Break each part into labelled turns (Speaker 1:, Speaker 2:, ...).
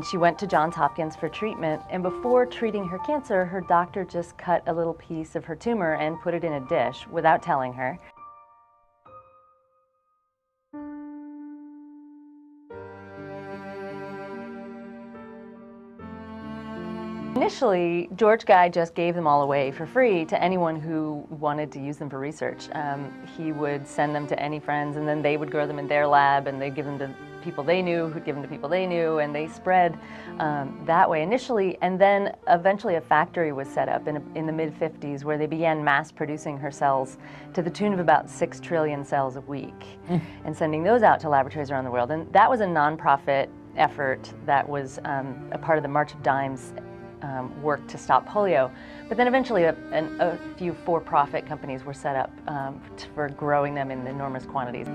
Speaker 1: She went to Johns Hopkins for treatment, and before treating her cancer, her doctor just cut a little piece of her tumor and put it in a dish without telling her. Initially, George Guy just gave them all away for free to anyone who wanted to use them for research. He would send them to any friends, and then they would grow them in their lab, and they'd give them to people they knew, who'd give them to people they knew, and they spread that way initially. And then eventually a factory was set up in the mid-50s where they began mass producing her cells to the tune of about 6 trillion cells a week, and sending those out to laboratories around the world. And that was a nonprofit effort that was a part of the March of Dimes work to stop polio. But then eventually a few for-profit companies were set up for growing them in enormous quantities.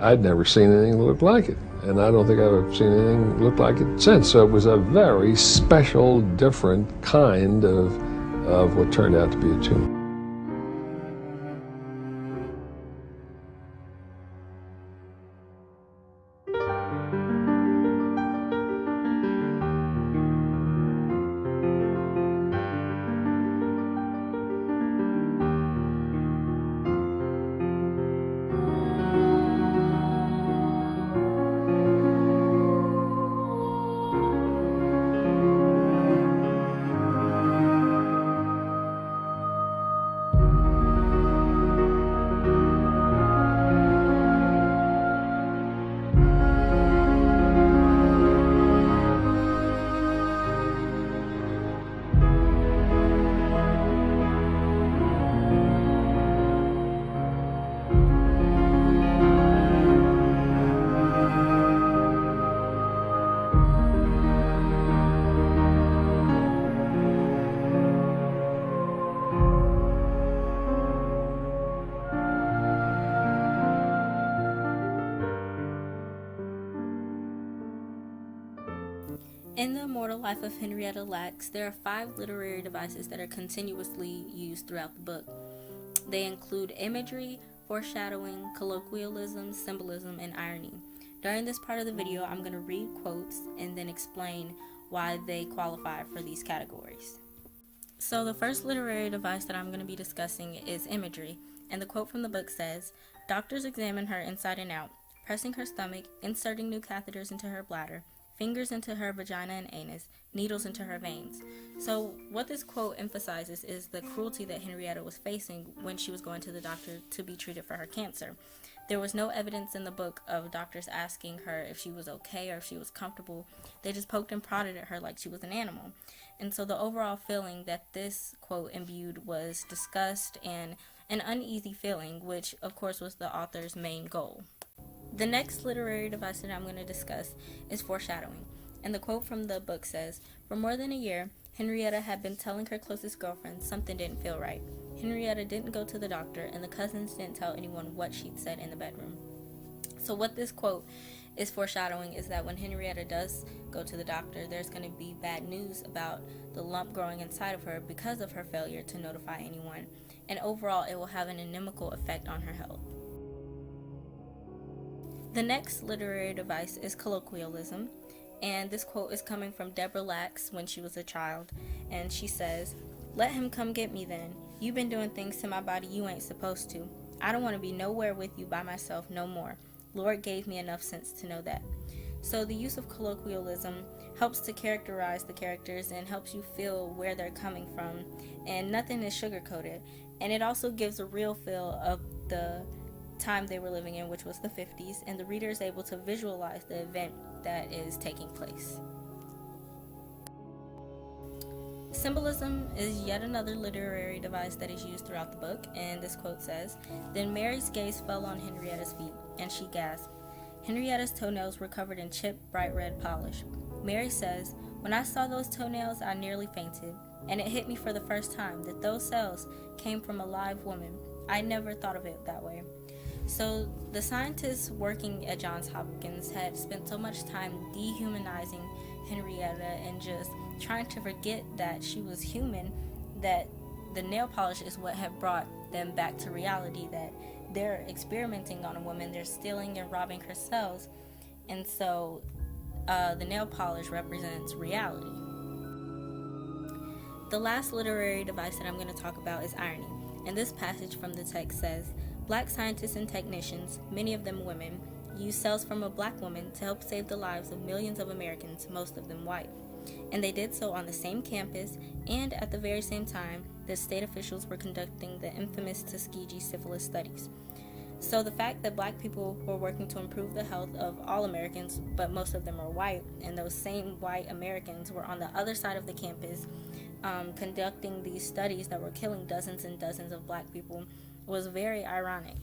Speaker 2: I'd never seen anything that looked like it, and I don't think I've ever seen anything that looked like it since. So it was a very special, different kind of what turned out to be a tumor.
Speaker 3: In the immortal life of Henrietta Lacks, there are 5 literary devices that are continuously used throughout the book. They include imagery, foreshadowing, colloquialism, symbolism, and irony. During this part of the video, I'm going to read quotes and then explain why they qualify for these categories. So the first literary device that I'm going to be discussing is imagery, and the quote from the book says, "Doctors examine her inside and out, pressing her stomach, inserting new catheters into her bladder, fingers into her vagina and anus, needles into her veins." So what this quote emphasizes is the cruelty that Henrietta was facing when she was going to the doctor to be treated for her cancer. There was no evidence in the book of doctors asking her if she was okay or if she was comfortable. They just poked and prodded at her like she was an animal. And so the overall feeling that this quote imbued was disgust and an uneasy feeling, which of course was the author's main goal. The next literary device that I'm going to discuss is foreshadowing, and the quote from the book says, "For more than a year, Henrietta had been telling her closest girlfriends something didn't feel right. Henrietta didn't go to the doctor, and the cousins didn't tell anyone what she'd said in the bedroom." So what this quote is foreshadowing is that when Henrietta does go to the doctor, there's going to be bad news about the lump growing inside of her because of her failure to notify anyone, and overall it will have an inimical effect on her health. The next literary device is colloquialism, and this quote is coming from Deborah Lacks when she was a child, and she says, "Let him come get me then. You've been doing things to my body you ain't supposed to. I don't want to be nowhere with you by myself no more. Lord gave me enough sense to know that." So the use of colloquialism helps to characterize the characters and helps you feel where they're coming from, and nothing is sugar-coated, and it also gives a real feel of the time they were living in, which was the 50s, and the reader is able to visualize the event that is taking place. Symbolism is yet another literary device that is used throughout the book, and this quote says, "Then Mary's gaze fell on Henrietta's feet, and she gasped. Henrietta's toenails were covered in chipped, bright red polish. Mary says, when I saw those toenails, I nearly fainted, and it hit me for the first time that those cells came from a live woman. I never thought of it that way." So the scientists working at Johns Hopkins had spent so much time dehumanizing Henrietta and just trying to forget that she was human, that the nail polish is what had brought them back to reality, that they're experimenting on a woman, they're stealing and robbing her cells, and so the nail polish represents reality. The last literary device that I'm going to talk about is irony, and this passage from the text says, "Black scientists and technicians, many of them women, used cells from a black woman to help save the lives of millions of Americans, most of them white. And they did so on the same campus and at the very same time that state officials were conducting the infamous Tuskegee syphilis studies." So the fact that black people were working to improve the health of all Americans, but most of them are white, and those same white Americans were on the other side of the campus conducting these studies that were killing dozens and dozens of black people, was very ironic.